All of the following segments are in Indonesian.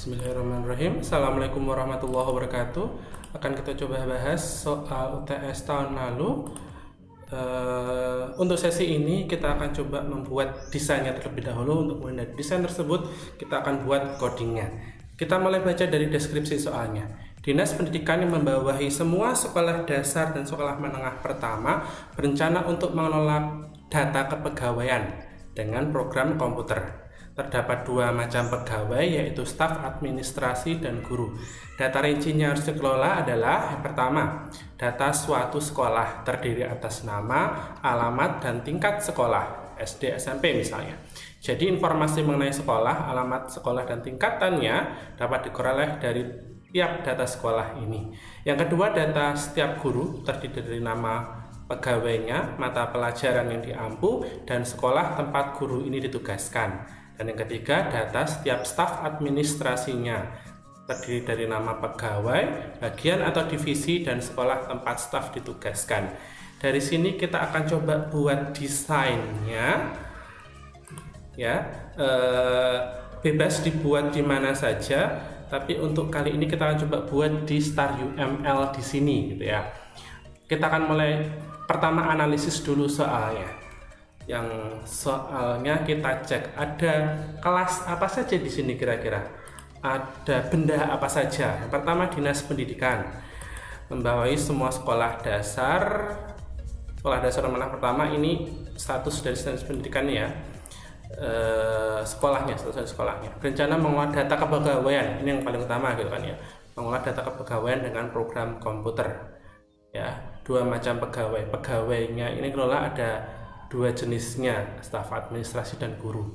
Bismillahirrahmanirrahim. Assalamualaikum warahmatullahi wabarakatuh. Akan kita coba bahas soal UTS tahun lalu. Untuk sesi ini kita akan coba membuat desainnya terlebih dahulu. Untuk mulai dari desain tersebut kita akan buat codingnya. Kita mulai baca dari deskripsi soalnya. Dinas Pendidikan yang membawahi semua sekolah dasar dan sekolah menengah pertama berencana untuk mengelola data kepegawaian dengan program komputer. Terdapat dua macam pegawai, yaitu staf administrasi dan guru. Data rincinya harus dikelola adalah yang pertama, data suatu sekolah terdiri atas nama, alamat, dan tingkat sekolah, SD, SMP misalnya. Jadi informasi mengenai sekolah, alamat sekolah, dan tingkatannya dapat diperoleh dari tiap data sekolah ini. Yang kedua, data setiap guru terdiri dari nama pegawainya, mata pelajaran yang diampu, dan sekolah tempat guru ini ditugaskan. Dan yang ketiga, data setiap staf administrasinya terdiri dari nama pegawai, bagian atau divisi, dan sekolah tempat staf ditugaskan. Dari sini kita akan coba buat desainnya, ya, bebas dibuat di mana saja. Tapi untuk kali ini kita akan coba buat di StarUML di sini, gitu ya. Kita akan mulai pertama analisis dulu soalnya. Yang soalnya kita cek ada kelas apa saja di sini kira-kira, ada benda apa saja. Yang pertama, Dinas Pendidikan membawahi semua sekolah dasar menengah pertama. Ini status dari Dinas Pendidikan ya, status sekolahnya. Berencana mengolah data kepegawaian, ini yang paling utama gitu kan ya, mengolah data kepegawaian dengan program komputer. Ya, dua macam pegawai. Pegawainya ini kelola ada dua jenisnya, staf administrasi dan guru.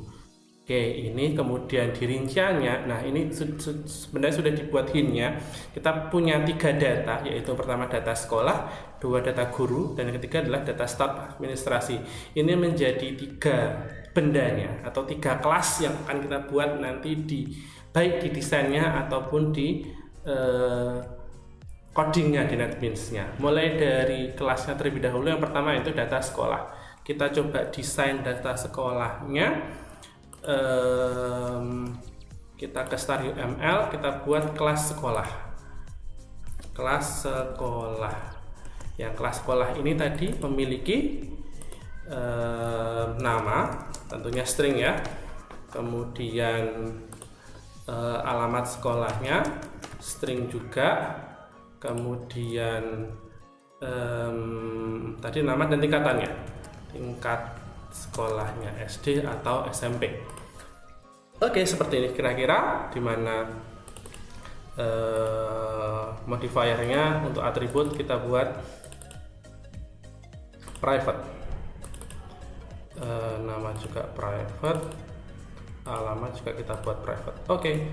Oke, ini kemudian dirinciannya. Nah, ini sebenarnya sudah dibuat hintnya. Kita punya tiga data, yaitu pertama data sekolah, dua data guru, dan yang ketiga adalah data staf administrasi. Ini menjadi tiga bendanya atau tiga kelas yang akan kita buat nanti baik di desainnya ataupun di codingnya di NetBeans-nya. Mulai dari kelasnya terlebih dahulu. Yang pertama itu data sekolah. Kita coba desain data sekolahnya. Kita ke StarUML, kita buat kelas sekolah. Yang kelas sekolah ini tadi memiliki nama, tentunya string ya. Kemudian alamat sekolahnya string juga. Kemudian tadi nama dan tingkatannya, tingkat sekolahnya SD atau SMP. Oke, seperti ini kira-kira, dimana modifiernya untuk atribut kita buat private, nama juga private, alamat juga kita buat private. Oke,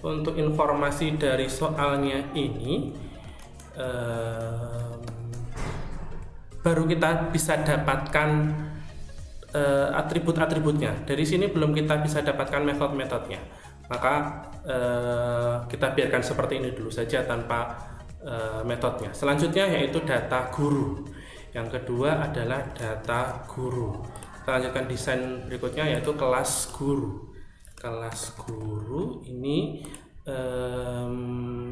untuk informasi dari soalnya ini baru kita bisa dapatkan atribut-atributnya. Dari sini belum kita bisa dapatkan metode-metodenya. Maka kita biarkan seperti ini dulu saja tanpa metodenya. Selanjutnya yaitu data guru. Yang kedua adalah data guru. Kita lanjutkan desain berikutnya yaitu kelas guru. Kelas guru ini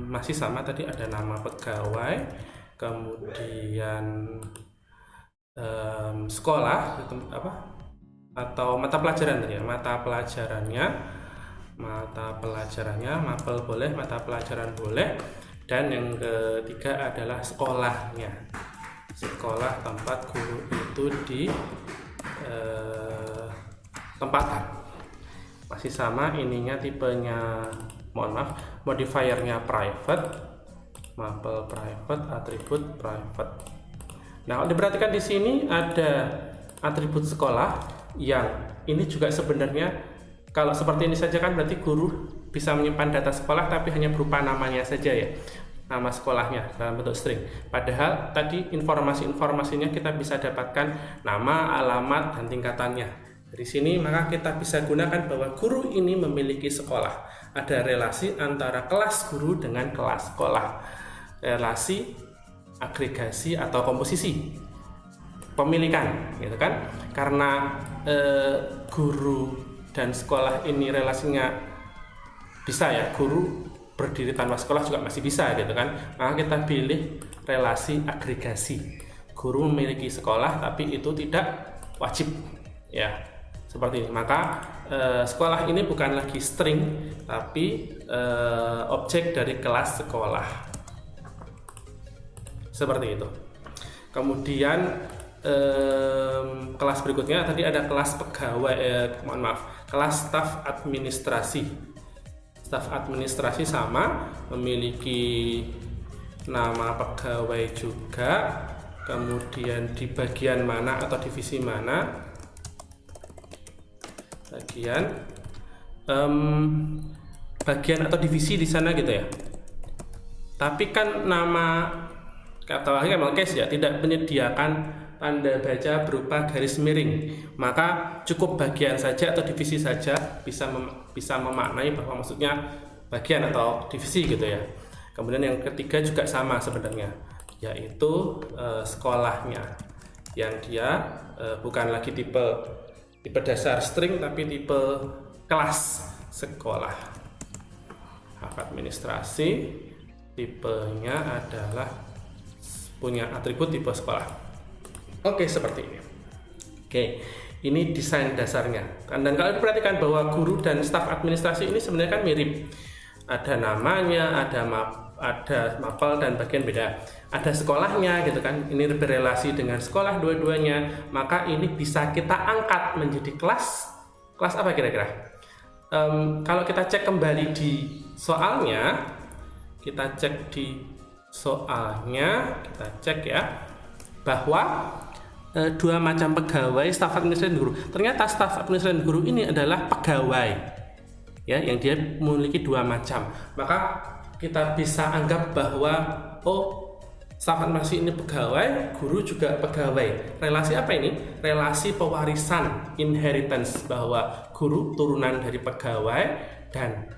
masih sama, tadi ada nama pegawai, kemudian sekolah atau mata pelajaran tadi ya, mata pelajarannya mapel boleh, mata pelajaran boleh, dan yang ketiga adalah sekolahnya, sekolah tempat guru itu di tempatan. Masih sama ininya, tipenya modifiernya private, mapel private, atribut private. Nah, kalau diperhatikan di sini ada atribut sekolah yang ini juga sebenarnya kalau seperti ini saja kan berarti guru bisa menyimpan data sekolah tapi hanya berupa namanya saja ya, nama sekolahnya dalam bentuk string. Padahal tadi informasinya kita bisa dapatkan nama, alamat, dan tingkatannya. Dari sini maka kita bisa gunakan bahwa guru ini memiliki sekolah. Ada relasi antara kelas guru dengan kelas sekolah. Relasi agregasi atau komposisi pemilikan, gitu kan? Karena guru dan sekolah ini relasinya bisa ya, guru berdiri tanpa sekolah juga masih bisa gitu kan. Maka kita pilih relasi agregasi, guru memiliki sekolah tapi itu tidak wajib ya, seperti ini. Maka sekolah ini bukan lagi string tapi objek dari kelas sekolah, seperti itu. Kemudian kelas berikutnya tadi ada kelas pegawai, kelas staf administrasi. Staf administrasi sama, memiliki nama pegawai juga, kemudian di bagian mana atau divisi mana, bagian atau divisi di sana gitu ya. Tapi kan nama kata camel case ya tidak menyediakan tanda baca berupa garis miring, maka cukup bagian saja atau divisi saja bisa memaknai bahwa maksudnya bagian atau divisi gitu ya. Kemudian yang ketiga juga sama sebenarnya, yaitu sekolahnya, yang dia bukan lagi tipe dasar string tapi tipe kelas sekolah. Hak administrasi tipenya adalah punya atribut tipe sekolah. Oke, seperti ini. Oke, ini desain dasarnya. Dan kalau diperhatikan bahwa guru dan staf administrasi ini sebenarnya kan mirip. Ada namanya, ada mapel dan bagian beda. Ada sekolahnya gitu kan. Ini berrelasi dengan sekolah dua-duanya. Maka ini bisa kita angkat menjadi kelas. Kelas apa kira-kira? Kalau kita cek kembali di soalnya, kita cek ya bahwa dua macam pegawai, staf administrasi dan guru. Ternyata staf administrasi dan guru ini adalah pegawai ya, yang dia memiliki dua macam. Maka kita bisa anggap bahwa staf administrasi ini pegawai, guru juga pegawai. Relasi apa ini? Relasi pewarisan, inheritance, bahwa guru turunan dari pegawai dan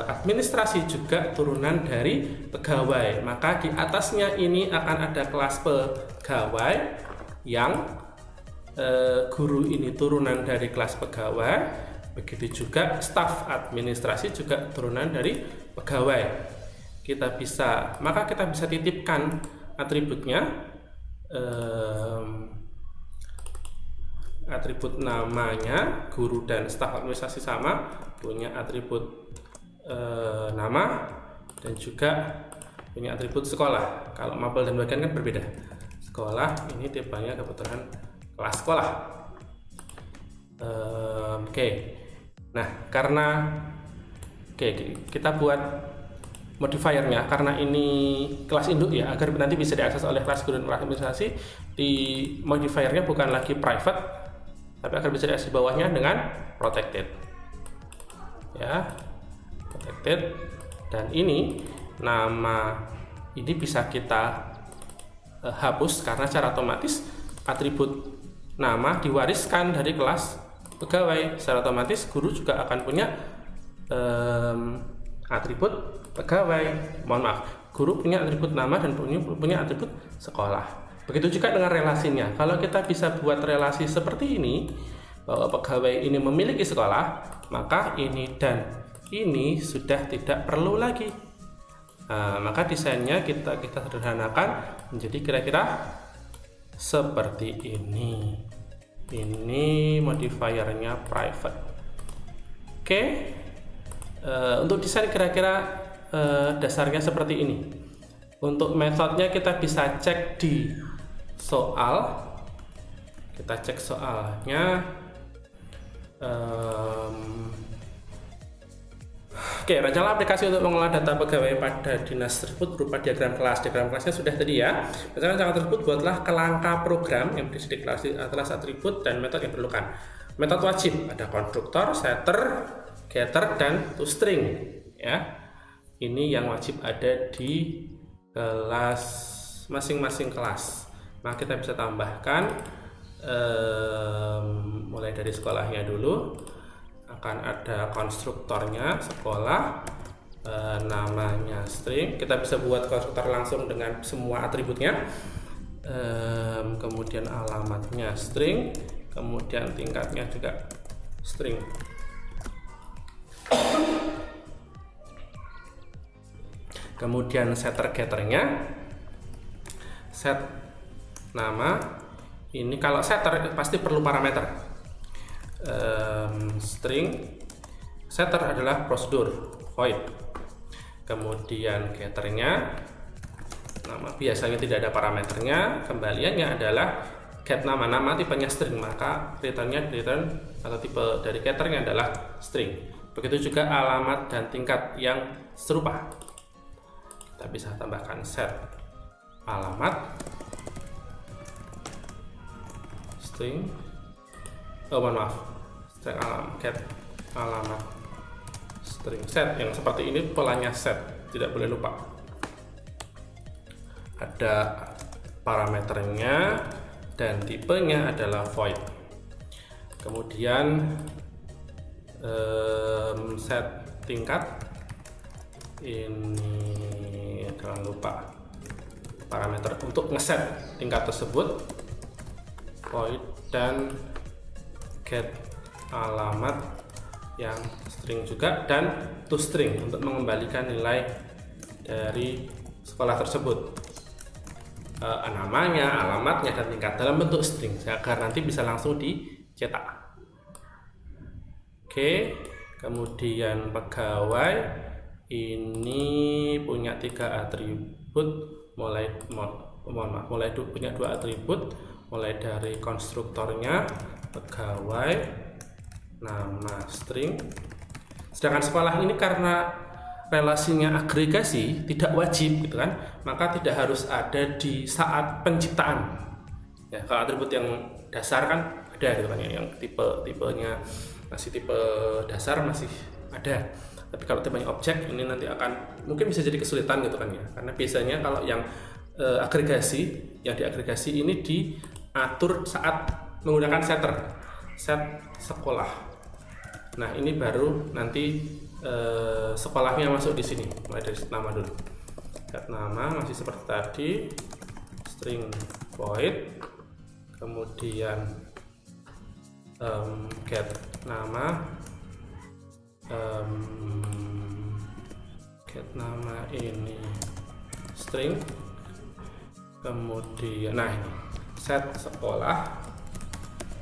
administrasi juga turunan dari pegawai. Maka di atasnya ini akan ada kelas pegawai yang guru ini turunan dari kelas pegawai, begitu juga staf administrasi juga turunan dari pegawai. Maka kita bisa titipkan atributnya, atribut namanya, guru dan staf administrasi sama, punya atribut nama dan juga punya atribut sekolah. Kalau mapel dan bagian kan berbeda. Sekolah ini tipenya kebetulan kelas sekolah. Nah, karena kita buat modifiernya karena ini kelas induk ya, agar nanti bisa diakses oleh kelas guru dan kelas administrasi. Di modifiernya bukan lagi private tapi akan bisa diakses di bawahnya dengan protected ya, protected. Dan ini nama ini bisa kita hapus karena secara otomatis atribut nama diwariskan dari kelas pegawai. Secara otomatis guru juga akan punya atribut pegawai. Guru punya atribut nama dan punya atribut sekolah. Begitu juga dengan relasinya. Kalau kita bisa buat relasi seperti ini, bahwa pegawai ini memiliki sekolah, maka ini dan ini sudah tidak perlu lagi. Maka desainnya kita sederhanakan menjadi kira-kira seperti ini. Ini modifiernya private. Untuk desain kira-kira dasarnya seperti ini. Untuk metodenya kita bisa cek di soal. Kita cek soalnya. Rencana aplikasi untuk mengolah data pegawai pada dinas tersebut berupa diagram kelas. Diagram kelasnya sudah tadi ya. Rencana tersebut buatlah kerangka program yang berisi deklarasi atas atribut dan metode yang diperlukan. Metode wajib ada konstruktor, setter, getter, dan toString ya. Ini yang wajib ada di kelas masing-masing kelas. Nah, kita bisa tambahkan mulai dari sekolahnya dulu. Akan ada konstruktornya sekolah, namanya string. Kita bisa buat konstruktor langsung dengan semua atributnya. Kemudian alamatnya string, kemudian tingkatnya juga string. Kemudian setter getternya, set nama. Ini kalau setter pasti perlu parameter. String setter adalah prosedur void. Kemudian getternya nama, biasanya tidak ada parameternya. Kembaliannya adalah get nama tipenya string, maka returnnya return atau tipe dari getternya adalah string. Begitu juga alamat dan tingkat yang serupa. Kita bisa tambahkan set alamat string, string alamat, get alamat string set. Yang seperti ini polanya set, tidak boleh lupa. Ada parameternya dan tipenya adalah void. Kemudian set tingkat, ini jangan lupa parameter untuk ngeset tingkat tersebut, void, dan get alamat yang string juga, dan toString untuk mengembalikan nilai dari sekolah tersebut, namanya, alamatnya, dan tingkat dalam bentuk string agar nanti bisa langsung dicetak. Oke, kemudian pegawai ini punya 3 atribut, punya 2 atribut, mulai dari konstruktornya, pegawai, nama, string. Sedangkan sekolah ini karena relasinya agregasi, tidak wajib gitu kan, maka tidak harus ada di saat penciptaan. Ya, kalau atribut yang dasar kan ada gitu kan, yang tipenya masih tipe dasar masih ada. Tapi kalau tipenya objek ini nanti akan mungkin bisa jadi kesulitan gitu kan ya, karena biasanya kalau yang agregasi, yang diagregasi ini diatur saat menggunakan set sekolah. Nah, ini baru nanti sekolahnya masuk di sini, mulai dari nama dulu. Set nama masih seperti tadi, string void, kemudian get nama, get nama ini string, kemudian nah ini set sekolah,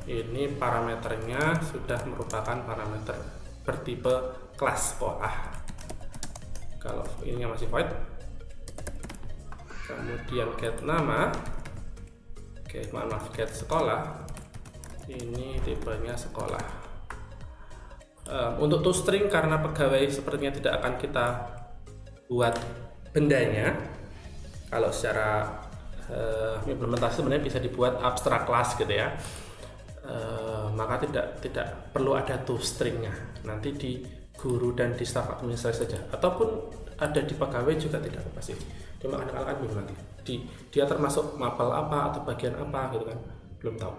ini parameternya sudah merupakan parameter bertipe kelas sekolah. Kalau ini masih void. Kemudian get nama, get sekolah, ini tipenya sekolah. Untuk toString karena pegawai sepertinya tidak akan kita buat bendanya. Kalau secara implementasi sebenarnya bisa dibuat abstrak class gitu ya. Maka tidak perlu ada toStringnya. Nanti di guru dan di staf administrasi saja, ataupun ada di pegawai juga tidak apa sih. Cuma anak-anak bingung nanti dia termasuk mapel apa atau bagian apa gitu kan, belum tahu.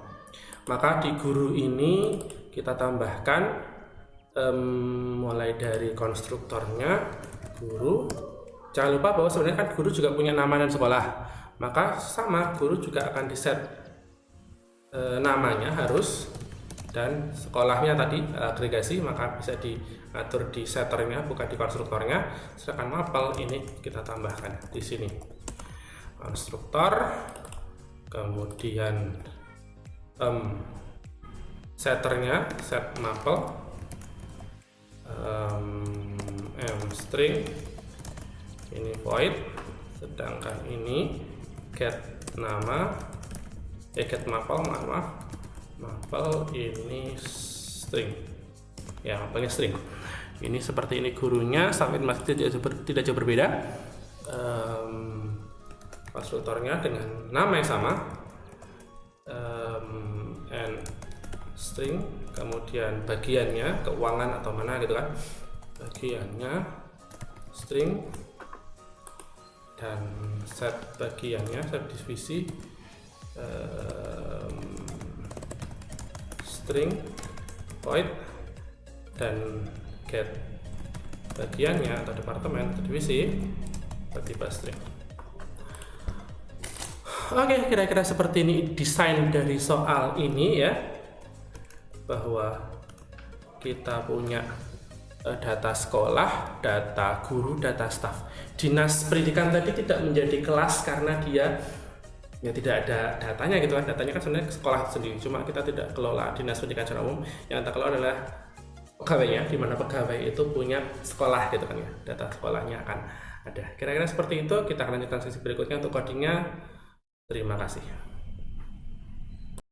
Maka di guru ini kita tambahkan mulai dari konstruktornya guru. Jangan lupa bahwa sebenarnya kan guru juga punya nama dan sekolah, maka sama guru juga akan diset namanya harus, dan sekolahnya tadi agregasi, maka bisa diatur di setternya bukan di konstruktornya. Sedangkan mapel ini kita tambahkan di sini konstruktor, kemudian setternya set mapel, string ini void, sedangkan ini get nama, get mapel, mapel ini string ya, mapelnya string. Ini seperti ini gurunya, sampai masih tidak jauh berbeda. Konstruktornya dengan nama yang sama, and string, kemudian bagiannya keuangan atau mana gitu kan, bagiannya string, dan set bagiannya, set divisi string void, dan get bagiannya atau departemen atau divisi bertipe string. Oke, kira-kira seperti ini desain dari soal ini ya, bahwa kita punya data sekolah, data guru, data staf. Dinas pendidikan tadi tidak menjadi kelas karena dia ya tidak ada datanya gitu kan. Datanya kan sebenarnya sekolah sendiri, cuma kita tidak kelola dinas pendidikan secara umum. Yang kita kelola adalah pegawainya, di mana pegawai itu punya sekolah gitu kan ya. Data sekolahnya akan ada. Kira-kira seperti itu. Kita akan lanjutkan sesi berikutnya untuk codingnya. Terima kasih.